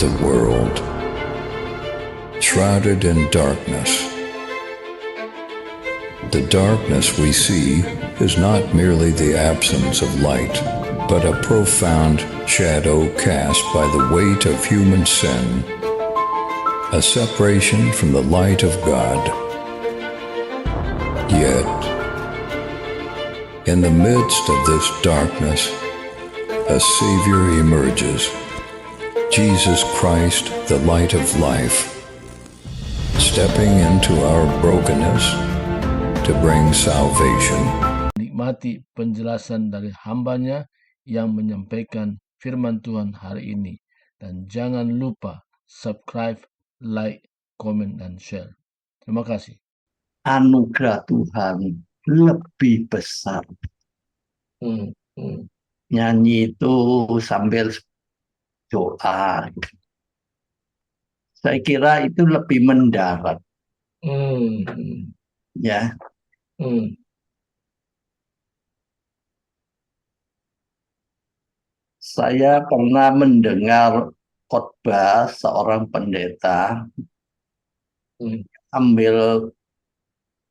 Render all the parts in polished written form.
the world, shrouded in darkness. The darkness we see is not merely the absence of light, but a profound shadow cast by the weight of human sin, a separation from the light of God. Yet, in the midst of this darkness, a Savior emerges, Jesus Christ, the light of life, stepping into our brokenness to bring salvation. Nikmati penjelasan dari hambanya yang menyampaikan firman Tuhan hari ini. Dan jangan lupa subscribe, like, komen, dan share. Terima kasih. Anugerah Tuhan lebih besar. Nyanyi itu sambil doa. Saya kira itu lebih mendarat. Ya. Saya pernah mendengar khotbah seorang pendeta ambil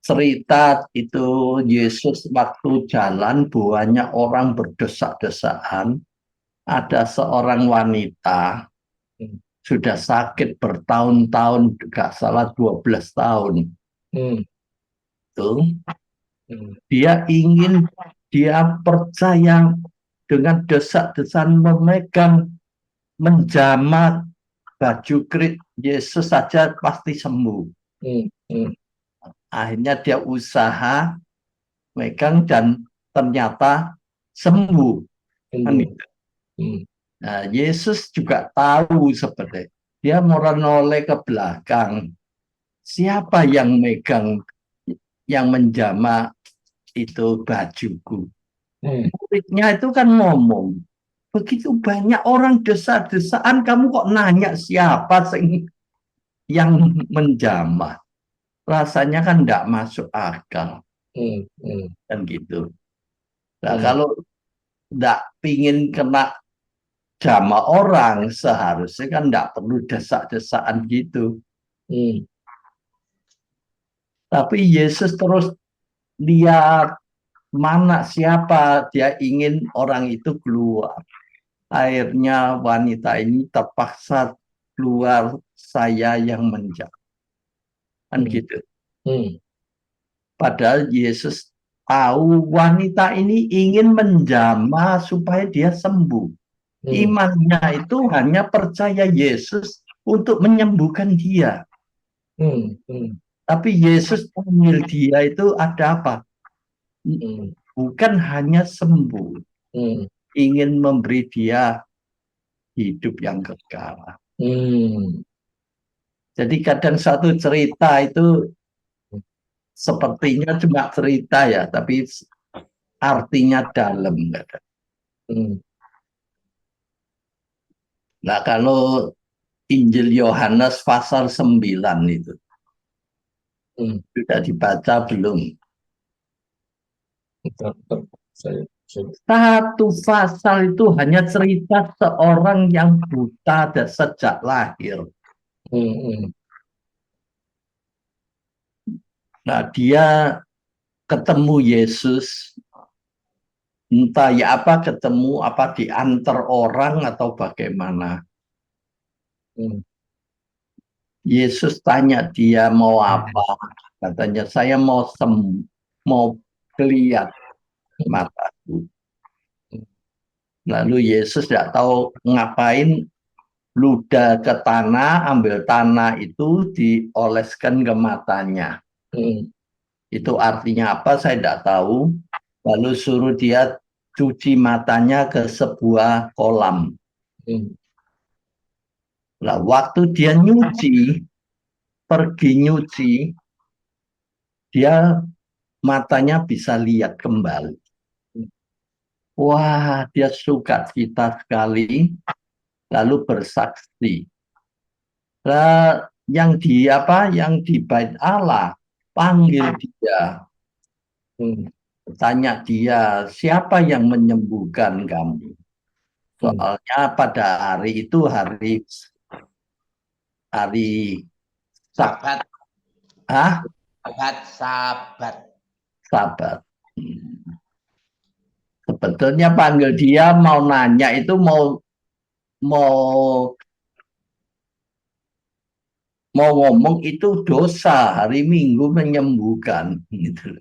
cerita itu Yesus waktu jalan banyak orang berdesak-desakan. Ada seorang wanita sudah sakit bertahun-tahun, nggak salah 12 tahun. Dia percaya dengan desak-desakan menjamah baju krit Yesus saja pasti sembuh. Akhirnya dia usaha megang dan ternyata sembuh. Nah, Yesus juga tahu seperti dia menoleh ke belakang. Siapa yang megang, yang menjamah itu bajuku? Muridnya itu kan ngomong, begitu banyak orang desak-desakan, kamu kok nanya siapa yang menjamah? Rasanya kan tidak masuk akal. Kan gitu. Nah, kalau tidak pingin kena jamah orang, seharusnya kan tidak perlu desak-desakan gitu. Tapi Yesus terus lihat mana siapa, dia ingin orang itu keluar. Akhirnya wanita ini terpaksa keluar, saya yang menjamah. Kan gitu. Padahal Yesus tahu wanita ini ingin menjamah supaya dia sembuh. Imannya itu hanya percaya Yesus untuk menyembuhkan dia. Tapi Yesus panggil dia itu ada apa? Bukan hanya sembuh. Ingin memberi dia hidup yang kekal. Jadi kadang satu cerita itu sepertinya cuma cerita ya, tapi artinya dalam. Nah, kalau Injil Yohanes pasal 9 itu sudah dibaca belum? Satu pasal itu hanya cerita seorang yang buta dan sejak lahir. Nah, dia ketemu Yesus, entah ya apa ketemu, apa diantar orang atau bagaimana. Yesus tanya dia mau apa, katanya saya mau lihat mataku. Lalu Yesus tidak tahu ngapain, ludah ke tanah, ambil tanah itu dioleskan ke matanya. Itu artinya apa saya tidak tahu. Lalu suruh dia cuci matanya ke sebuah kolam. Nah, waktu dia pergi nyuci, dia matanya bisa lihat kembali. Wah, dia sukacita sekali, lalu bersaksi. Nah, yang di bait Allah panggil dia, tanya dia, siapa yang menyembuhkan kamu? Soalnya pada hari itu hari hari Sabat, ah, sabat. Sabat. Sebetulnya panggil dia mau nanya itu mau mau ngomong itu dosa, hari Minggu menyembuhkan gitu.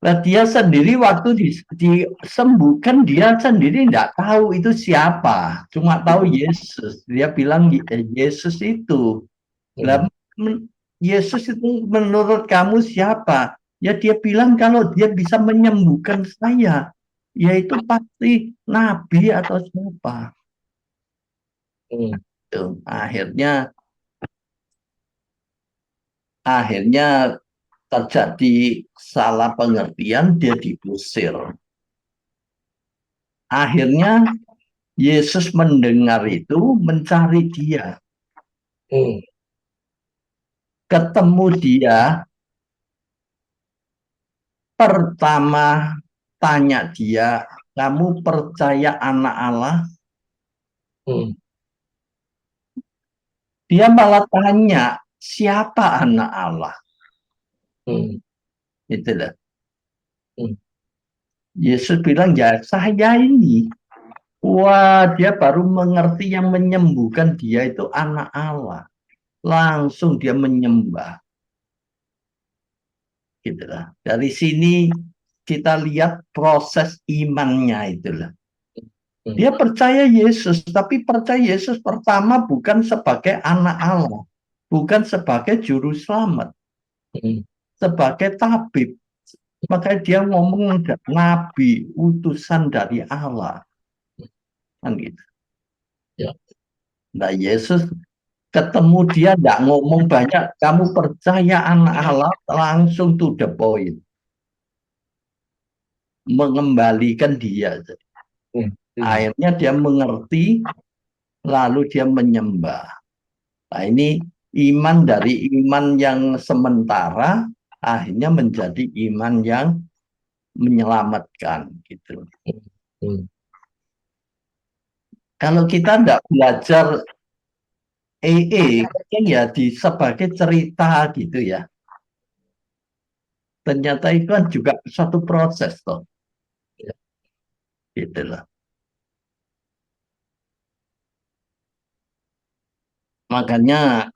Nah, dia sendiri waktu disembuhkan dia sendiri tidak tahu itu siapa, cuma tahu Yesus. Dia bilang Yesus itu. Lah, Yesus itu menurut kamu siapa? Ya dia bilang kalau dia bisa menyembuhkan saya, yaitu pasti nabi atau siapa. Akhirnya terjadi salah pengertian, dia diusir. Akhirnya Yesus mendengar itu, mencari dia. Ketemu dia, pertama tanya dia, kamu percaya anak Allah? Dia malah tanya, siapa anak Allah? Itulah. Yesus bilang, ya saya ini. Wah, dia baru mengerti yang menyembuhkan dia itu anak Allah. Langsung dia menyembah. Gitulah. Dari sini kita lihat proses imannya itulah. Dia percaya Yesus, tapi percaya Yesus pertama bukan sebagai anak Allah, bukan sebagai juru selamat, sebagai tabib. Makanya dia ngomong nabi, utusan dari Allah. Kan gitu. Ya. Nah, Yesus ketemu dia tidak ngomong banyak, kamu percaya anak Allah, langsung to the point. Mengembalikan dia. Akhirnya dia mengerti, lalu dia menyembah. Nah, ini iman dari iman yang sementara, akhirnya menjadi iman yang menyelamatkan. Gitu. Kalau kita tidak belajar kan ya sebagai cerita gitu ya. Ternyata itu kan juga suatu proses toh. Gitu loh. Makanya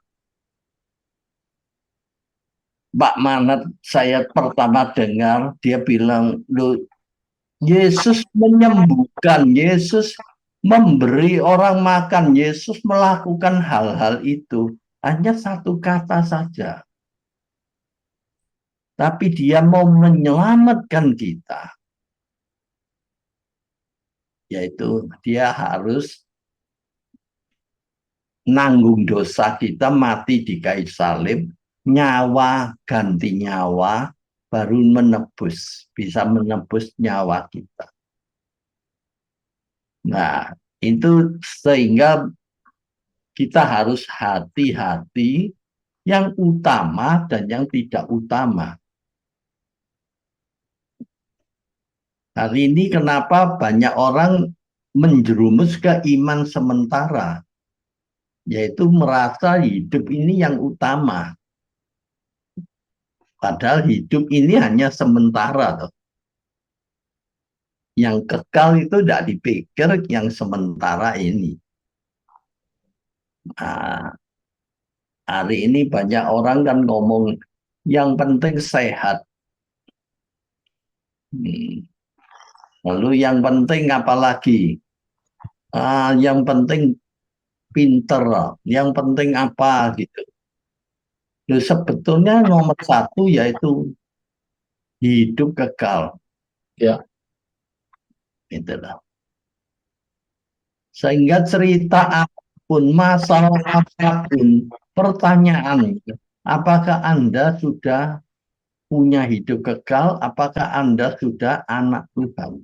Pak Manat saya pertama dengar dia bilang, loh, Yesus menyembuhkan, Yesus memberi orang makan, Yesus melakukan hal-hal itu. Hanya satu kata saja. Tapi dia mau menyelamatkan kita. Yaitu dia harus nanggung dosa kita, mati di kayu salib, nyawa ganti nyawa, baru bisa menebus nyawa kita. Nah, itu sehingga kita harus hati-hati yang utama dan yang tidak utama. Hari ini kenapa banyak orang menjerumus ke iman sementara, yaitu merasa hidup ini yang utama. Padahal hidup ini hanya sementara. Toh. Yang kekal itu tidak dipikir yang sementara ini. Nah, hari ini banyak orang kan ngomong yang penting sehat. Lalu yang penting apalagi? Yang penting pinter, yang penting apa gitu. Loh, sebetulnya nomor satu yaitu hidup kekal. Ya. Itulah. Sehingga cerita apapun, masalah apapun, pertanyaan, apakah Anda sudah punya hidup kekal? Apakah Anda sudah anak Tuhan?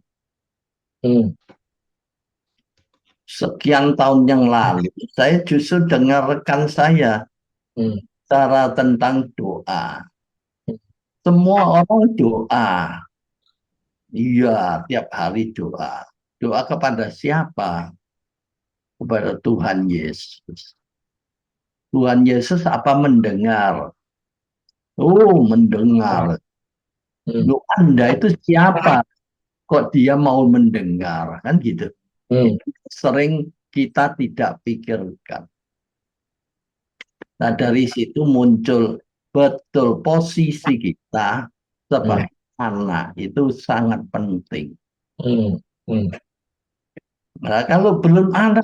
Sekian tahun yang lalu, saya justru dengar rekan saya cara tentang doa. Semua orang doa. Iya, tiap hari doa. Doa kepada siapa? Kepada Tuhan Yesus. Tuhan Yesus apa mendengar? Oh, mendengar. Loh, Anda itu siapa? Kok dia mau mendengar? Kan gitu. Sering kita tidak pikirkan. Nah, dari situ muncul betul posisi kita sebagai anak itu sangat penting. Nah, kalau belum anak,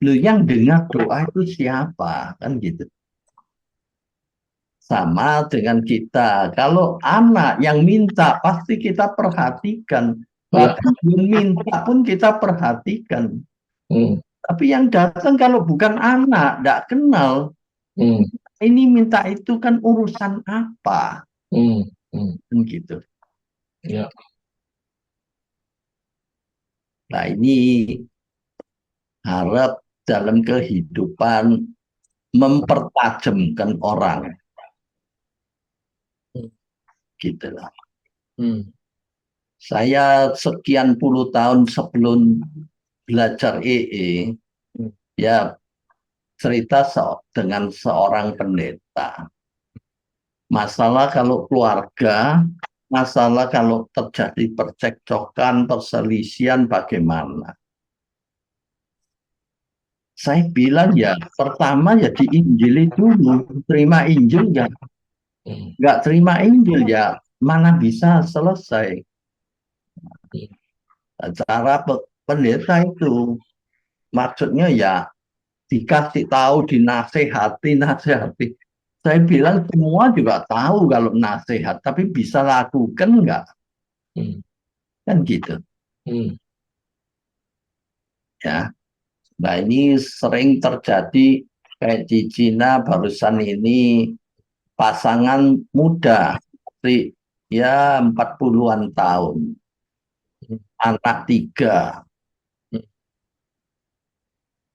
lu yang dengar doa itu siapa? Kan gitu. Sama dengan kita. Kalau anak yang minta, pasti kita perhatikan. Bahkan belum minta pun kita perhatikan. Tapi yang datang kalau bukan anak, tidak kenal. Ini minta itu kan urusan apa? Kan gitu. Ya. Nah, ini harap dalam kehidupan mempertajamkan orang. Gitu lah. Saya sekian puluh tahun sebelum belajar ya cerita dengan seorang pendeta. Masalah kalau keluarga, masalah kalau terjadi percekcokan, perselisihan bagaimana? Saya bilang ya, pertama ya diinjili dulu, terima Injil ya. Nggak terima Injil ya, mana bisa selesai. Cara pendeta itu maksudnya ya dikasih tahu, nasihati. Saya bilang semua juga tahu kalau nasihat, tapi bisa lakukan nggak? Kan gitu. Ya. Nah, ini sering terjadi kayak di Cina barusan ini pasangan muda, ya 40-an tahun, anak 3.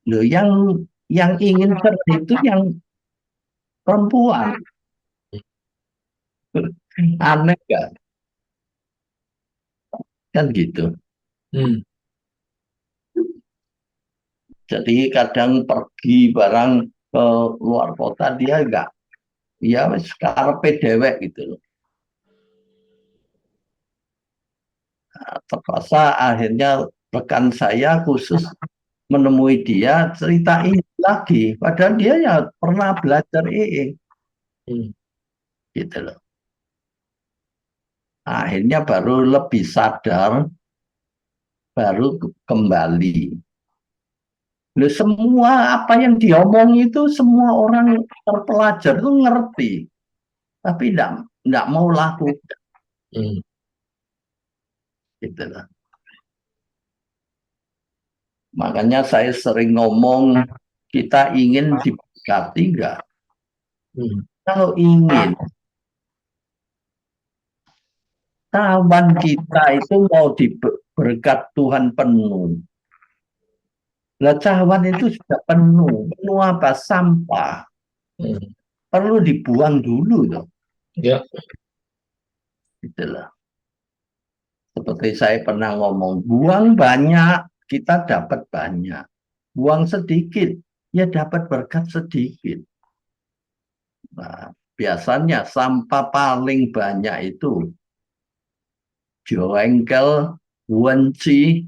Loh, yang ingin cerai itu yang perempuan. Aneh gak? Kan gitu. Jadi kadang pergi barang ke luar kota dia enggak, ya sekarang dewek gitu loh. Nah, terpaksa akhirnya rekan saya khusus menemui dia, ceritain lagi. Padahal dia ya pernah belajar gitu loh. Akhirnya baru lebih sadar, baru kembali. Loh, semua apa yang diomong itu semua orang terpelajar itu ngerti, tapi enggak mau lakukan. Gitu loh. Makanya saya sering ngomong, kita ingin diberkati enggak? Kalau ingin, kawan kita itu mau diberkat Tuhan penuh. Lah cawan itu sudah penuh. Penuh apa? Sampah. Perlu dibuang dulu loh. Ya. Itulah. Seperti saya pernah ngomong, buang banyak, kita dapat banyak. Buang sedikit, ya dapat berkat sedikit. Nah, biasanya sampah paling banyak itu jengkel, wenci,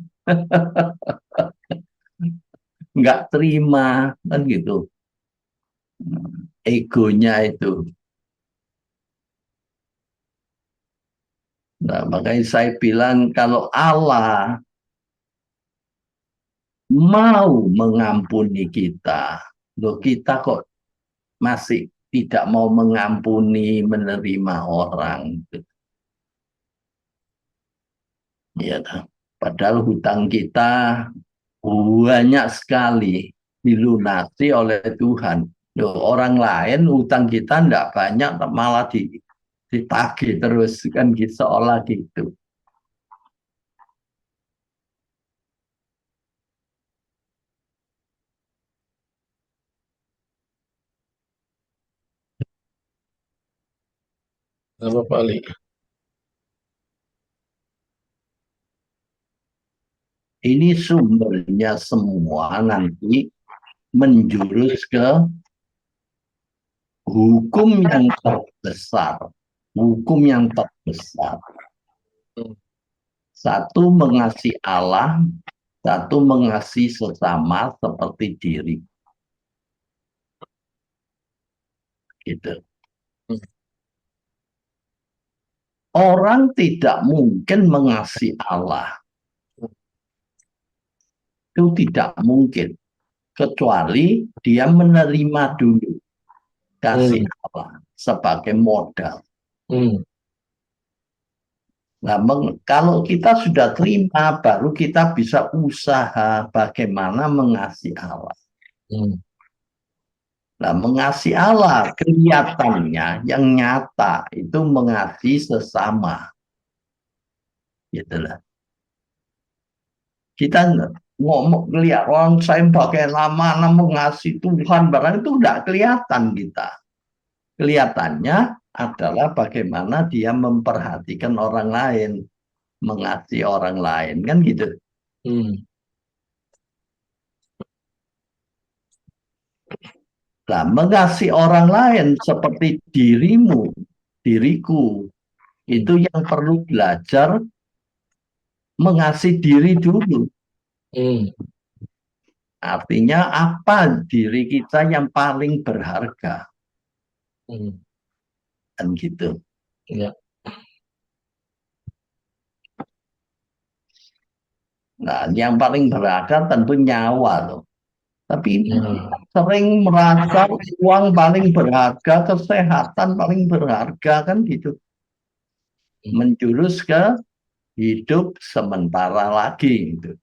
nggak terima, kan gitu. Egonya itu. Nah, makanya saya bilang kalau Allah mau mengampuni kita, loh kita kok masih tidak mau mengampuni, menerima orang. Ya, padahal hutang kita banyak sekali dilunasi oleh Tuhan. Loh, orang lain hutang kita tidak banyak, malah ditagih terus kan gitu, seolah gitu. Apa Pak Ali? Ini sumbernya semua nanti menjurus ke hukum yang terbesar. Hukum yang terbesar. Satu mengasihi Allah, satu mengasihi sesama seperti diri. Gitu. Orang tidak mungkin mengasihi Allah. Itu tidak mungkin. Kecuali dia menerima dulu kasih Allah sebagai modal. Nah, kalau kita sudah terima, baru kita bisa usaha bagaimana mengasihi Allah. Nah, mengasihi Allah kelihatannya yang nyata itu mengasihi sesama. Gitulah. Kita ngomong lihat orang saya bagaimana mengasihi Tuhan, barang itu tidak kelihatan kita. Kelihatannya adalah bagaimana dia memperhatikan orang lain, mengasihi orang lain, kan gitu. Nah, mengasihi orang lain seperti dirimu, diriku, itu yang perlu belajar mengasihi diri dulu. Artinya apa diri kita yang paling berharga. Dan gitu. Ya. Nah, yang paling berharga tentu nyawa loh. Tapi sering merasa uang paling berharga, kesehatan paling berharga, kan gitu. Menjurus ke hidup sementara lagi gitu.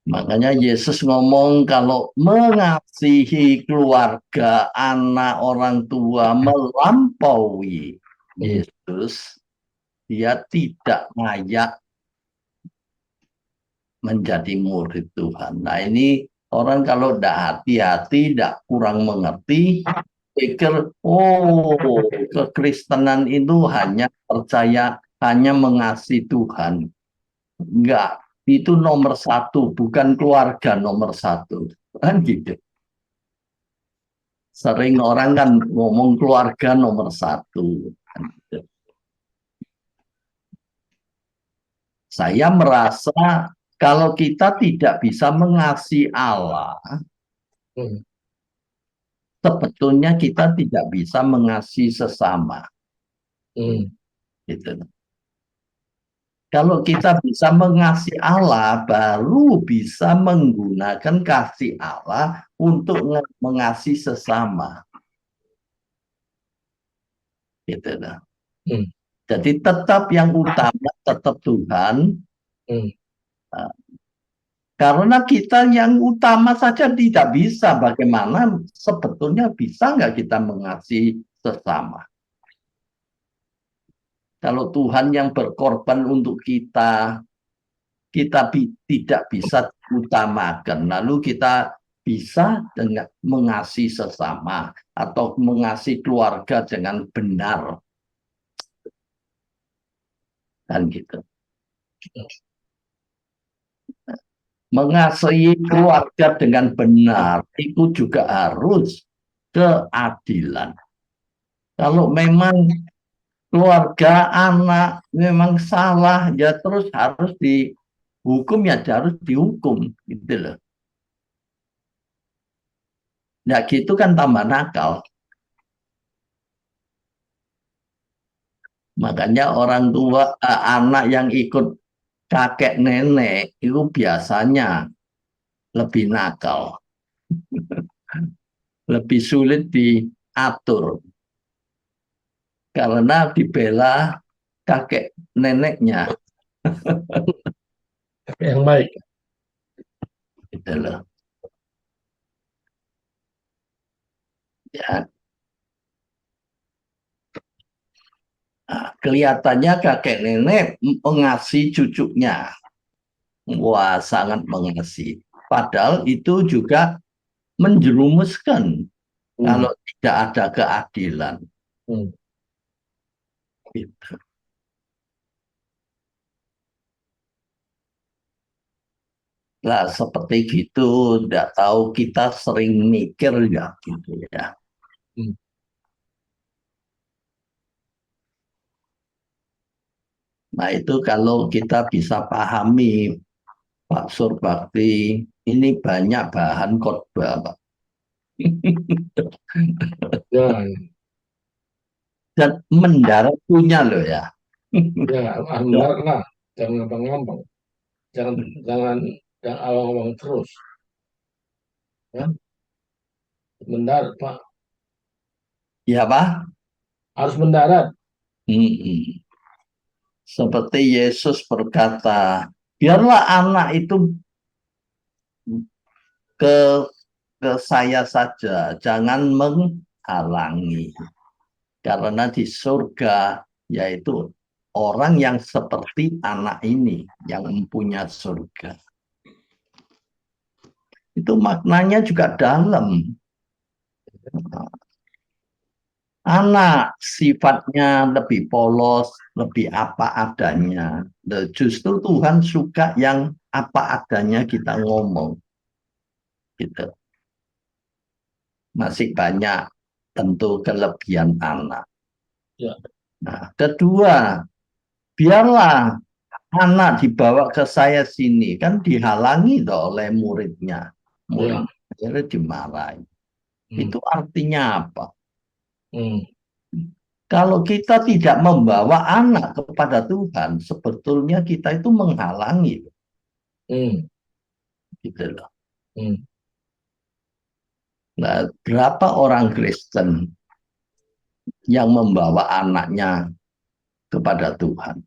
Makanya Yesus ngomong kalau mengasihi keluarga, anak, orang tua melampaui Yesus, dia tidak layak menjadi murid Tuhan. Nah, ini orang kalau tidak hati-hati, tidak kurang mengerti, pikir, oh, kekristenan itu hanya percaya, hanya mengasihi Tuhan. Enggak, itu nomor satu, bukan keluarga nomor satu. Kan gitu. Sering orang kan ngomong keluarga nomor satu. Kan gitu. Saya merasa kalau kita tidak bisa mengasihi Allah, sebetulnya kita tidak bisa mengasihi sesama. Gitu. Kalau kita bisa mengasihi Allah, baru bisa menggunakan kasih Allah untuk mengasihi sesama. Gitu. Jadi tetap yang utama tetap Tuhan. Karena kita yang utama saja tidak bisa, bagaimana sebetulnya bisa nggak kita mengasihi sesama? Kalau Tuhan yang berkorban untuk kita tidak bisa utamakan, lalu kita bisa dengan mengasihi sesama atau mengasihi keluarga dengan benar. Kan gitu. Mengasihi keluarga dengan benar itu juga harus keadilan. Kalau memang keluarga, anak memang salah, ya terus harus dihukum, ya harus dihukum, gitu loh. Nah, gitu kan tambah nakal. Makanya orang tua, anak yang ikut kakek nenek itu biasanya lebih nakal, lebih sulit diatur karena dibela kakek neneknya. Yang baik. Gitu loh. Ya. Nah, kelihatannya kakek nenek mengasihi cucunya. Wah, sangat mengasihi. Padahal itu juga menjerumuskan kalau tidak ada keadilan. Gitu. . Lah seperti gitu, tidak tahu kita sering mikir nggak gitu ya. Hmm. Nah itu kalau kita bisa pahami Pak Surbakti, ini banyak bahan khotbah, Pak. Ya, Dan mendarat punya loh ya. ya, benar lah. Jangan ngambang-ngambang. Jangan, jangan, jangan awang-awang terus. Ya, mendarat, Pak. Ya Pak? Harus mendarat. Mm-mm. Seperti Yesus berkata, biarlah anak itu ke ke saya saja, jangan menghalangi. Karena di surga yaitu orang yang seperti anak ini yang mempunyai surga. Itu maknanya juga dalam. Anak sifatnya lebih polos, lebih apa adanya. Justru Tuhan suka yang apa adanya kita ngomong. Gitu. Masih banyak tentu kelebihan anak. Ya, Nah, kedua, biarlah anak dibawa ke saya sini, kan dihalangi toh oleh muridnya. ya. Murid akhirnya dimarahi. Hmm. Itu artinya apa? Hmm. Kalau kita tidak membawa anak kepada Tuhan, sebetulnya kita itu menghalangi, Hmm. gitu loh. Hmm. Nah, berapa orang Kristen yang membawa anaknya kepada Tuhan?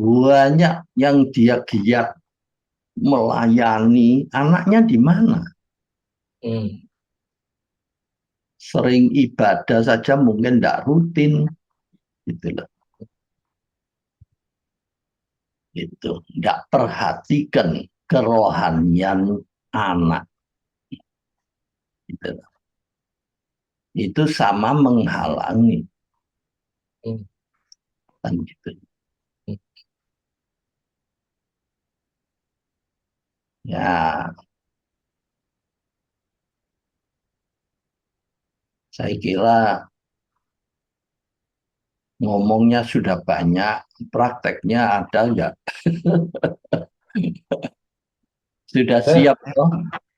Banyak yang dia giat melayani, anaknya di mana? Hmm. Sering ibadah saja mungkin tidak rutin, gitu loh. Itu tidak perhatikan kerohanian anak, gitu loh. Itu sama menghalangi, Hmm. kan gitu. Hmm. Ya, saya kira ngomongnya sudah banyak, prakteknya ada nggak? Sudah Saya, siap toh?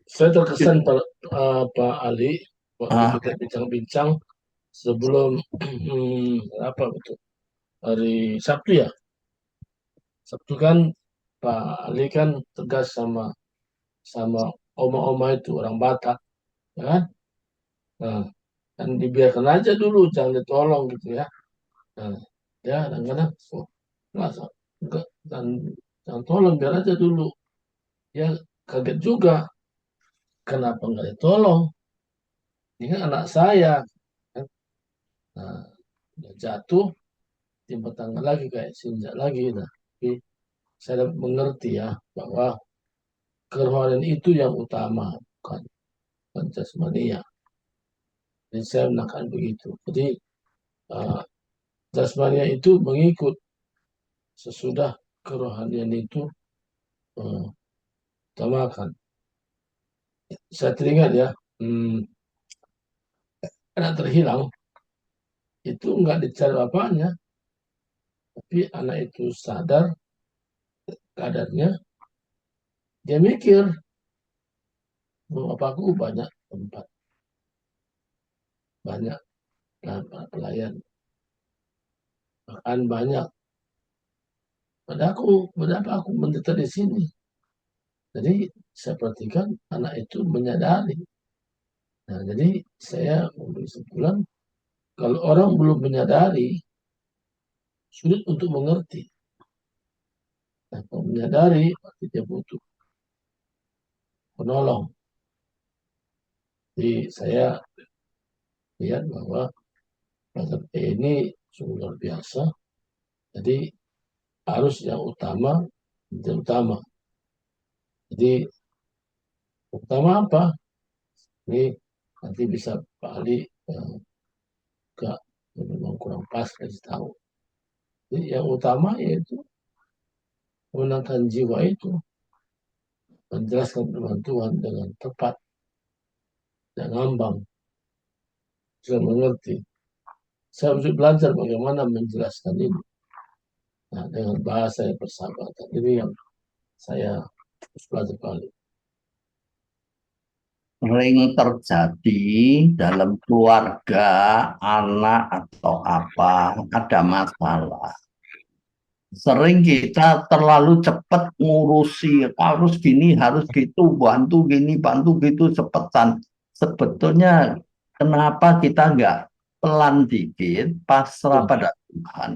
saya terkesan Pak Ali waktu Ah, kita bincang-bincang sebelum apa betul hari Sabtu ya. Sabtu kan Pak Ali kan tegas sama sama oma-oma itu orang Batak, ya kan? Nah, dan dibiarkan aja dulu, jangan ditolong gitu ya. Nah, ya kadang-kadang oh, enggak, dan jangan tolong biar aja dulu. Ya kaget juga, kenapa nggak ditolong? Ini kan anak saya, kan? Nah, udah jatuh, timpa tangan lagi kayak sinjak lagi. Nah, tapi saya mengerti ya bahwa kerohanian itu yang utama, bukan bukan jasmania. Jadi saya menekan begitu. Jadi eh, jasmania itu mengikut sesudah kerohanian itu eh, utamakan. Saya teringat ya, hmm, anak terhilang itu nggak dicari bapaknya, tapi anak itu sadar keadaannya, dia mikir, "Oh, bapakku banyak tempat, banyak pelayan, makan banyak. Pada apa aku menderita di sini?" Jadi saya perhatikan anak itu menyadari. Nah, jadi saya memberi kesimpulan, kalau orang belum menyadari, sulit untuk mengerti. Nah, kalau menyadari, berarti dia butuh penolong. Jadi saya lihat bahwa Mazhab ini sungguh luar biasa. Jadi harus yang utama, yang utama. Jadi utama apa? Ini nanti bisa Pak Ali juga memang kurang pas kasih tahu. Jadi yang utama yaitu memenangkan jiwa itu. menjelaskan firman Tuhan dengan tepat dan ngambang, bisa mengerti. Saya harus belajar bagaimana menjelaskan ini. Nah, dengan bahasa yang persahabatan. Ini yang saya harus belajar balik. Sering terjadi dalam keluarga, anak atau apa, ada masalah. Sering kita terlalu cepat ngurusi, harus gini, harus gitu, bantu gini, bantu gitu, cepetan. Sebetulnya kenapa kita nggak pelan dikit, pasrah Hmm. pada Tuhan.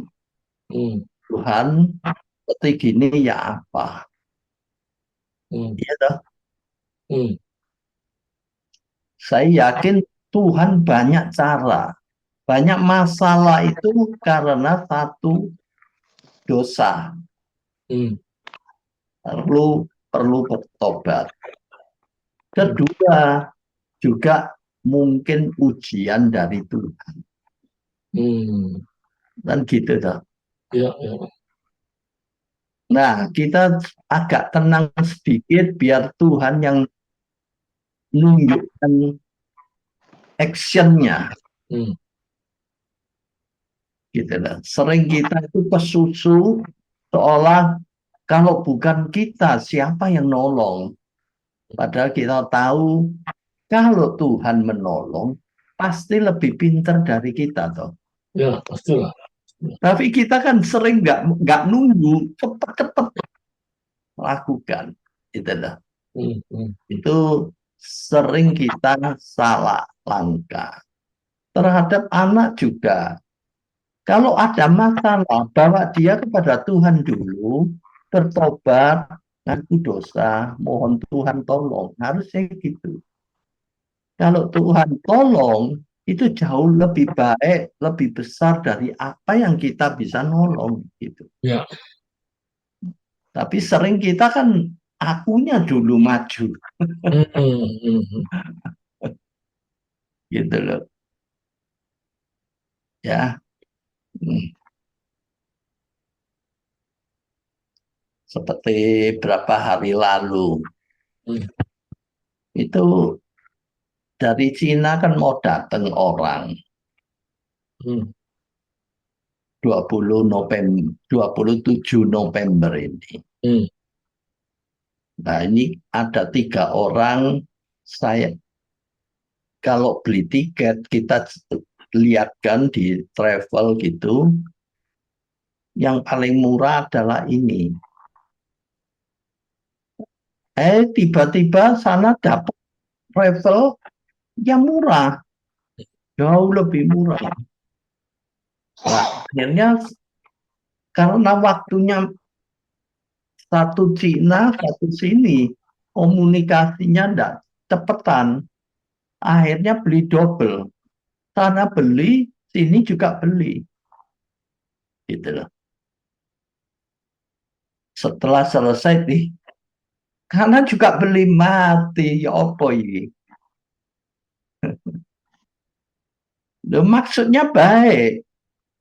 Hmm. Tuhan, seperti gini ya apa? Hmm. Iya toh? Hmm. Saya yakin Tuhan banyak cara. Banyak masalah itu karena satu, dosa. Hmm. Perlu bertobat. Kedua, juga mungkin ujian dari Tuhan. Hmm. Dan gitu toh. Ya, ya. Nah, kita agak tenang sedikit biar Tuhan yang nunjukkan actionnya. Hmm. Gitu loh. Sering kita itu pesusu seolah kalau bukan kita siapa yang nolong. Padahal kita tahu kalau Tuhan menolong pasti lebih pintar dari kita toh. Ya, pastilah. Tapi kita kan sering nggak nunggu, cepet-cepet lakukan. Gitu loh. Hmm. Hmm. Itu sering kita salah langkah. Terhadap anak juga. Kalau ada masalah, bawa dia kepada Tuhan dulu, bertobat, ngaku dosa, mohon Tuhan tolong. Harusnya gitu. Kalau Tuhan tolong, itu jauh lebih baik, lebih besar dari apa yang kita bisa nolong. Gitu. Ya. Tapi sering kita kan akunya dulu maju. Hmm. Hmm. Hmm. Gitu loh. Ya. Seperti berapa hari lalu. Hmm. Itu dari Cina kan mau datang orang. Hmm. 27 November ini. Hmm. Nah, ini ada 3 orang. Saya kalau beli tiket kita lihatkan di travel gitu, yang paling murah adalah ini. Tiba-tiba sana dapat travel yang murah, jauh lebih murah. Nah, akhirnya karena waktunya satu Cina, satu sini, komunikasinya enggak cepetan. Akhirnya beli double. Sana beli, sini juga beli. Gitu loh. Setelah selesai nih, karena juga beli mati, ya apa ini? Loh, maksudnya baik,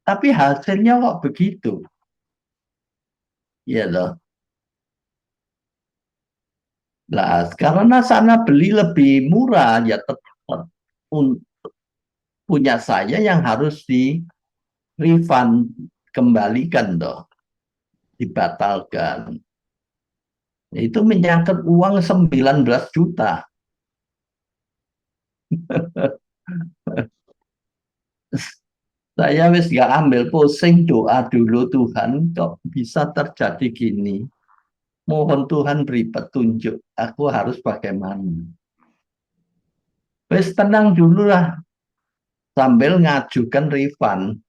tapi hasilnya kok begitu? Ya loh. Lah, karena sana beli lebih murah, ya tetap punya saya yang harus di refund, kembalikan toh, dibatalkan. Itu menyangkut uang 19 juta. Saya wis gak ambil pusing, doa dulu Tuhan kok bisa terjadi gini. Mohon Tuhan beri petunjuk, aku harus bagaimana. Wis tenang dulu lah, sambil ngajukan refund.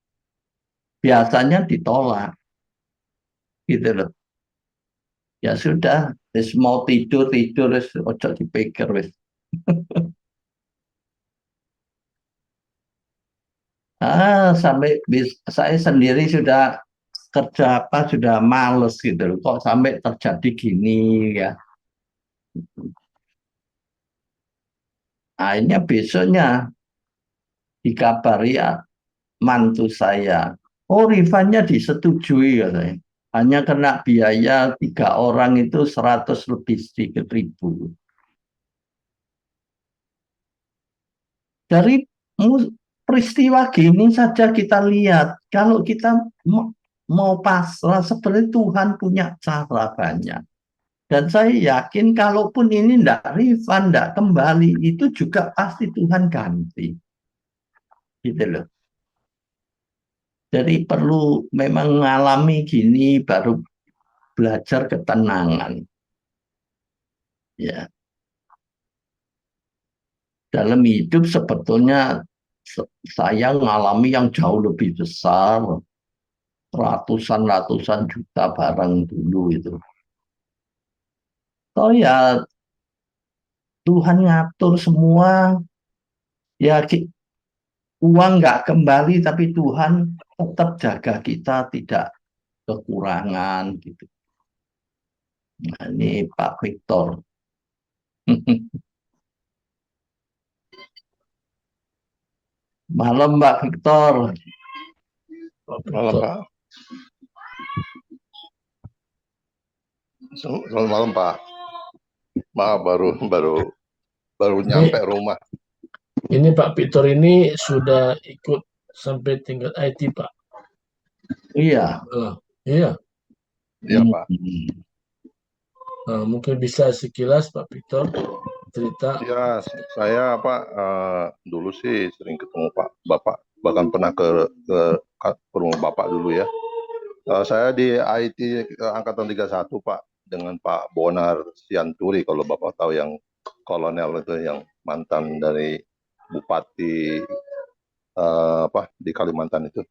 Biasanya ditolak. Gitu loh. Ya sudah, wis mau tidur, wis ojo dipikir wis. Sampai saya sendiri sudah kerja apa sudah males gitu loh. Kok sampai terjadi gini ya. Akhirnya besoknya dikabari mantu saya. Oh, refundnya disetujui katanya. hanya kena biaya 3 orang itu 100 lebih sedikit ribu. Dari peristiwa gini saja kita lihat, kalau kita mau pasrah, sebenarnya Tuhan punya cara banyak. Dan saya yakin kalaupun ini tidak refund, tidak kembali, itu juga pasti Tuhan ganti. Gitu loh. Jadi perlu memang mengalami gini baru belajar ketenangan. Ya. Dalam hidup sebetulnya saya mengalami yang jauh lebih besar, ratusan juta barang dulu itu. Oh ya Tuhan ngatur semua, ya uang nggak kembali tapi Tuhan tetap jaga kita tidak kekurangan gitu. Nah, ini Pak Victor. Malam Pak Victor. Malam Pak. Selamat malam Pak. Maaf baru nyampe rumah. Ini Pak Victor ini sudah ikut sampai tingkat IT Pak. Iya. Iya. Iya Pak. Nah, mungkin bisa sekilas Pak Victor cerita. Ya, saya dulu sih sering ketemu Bapak, bahkan pernah ke rumah Bapak dulu ya. Saya di IT angkatan 31 Pak, dengan Pak Bonar Sianturi, kalau Bapak tahu, yang kolonel itu, yang mantan dari Bupati di Kalimantan itu.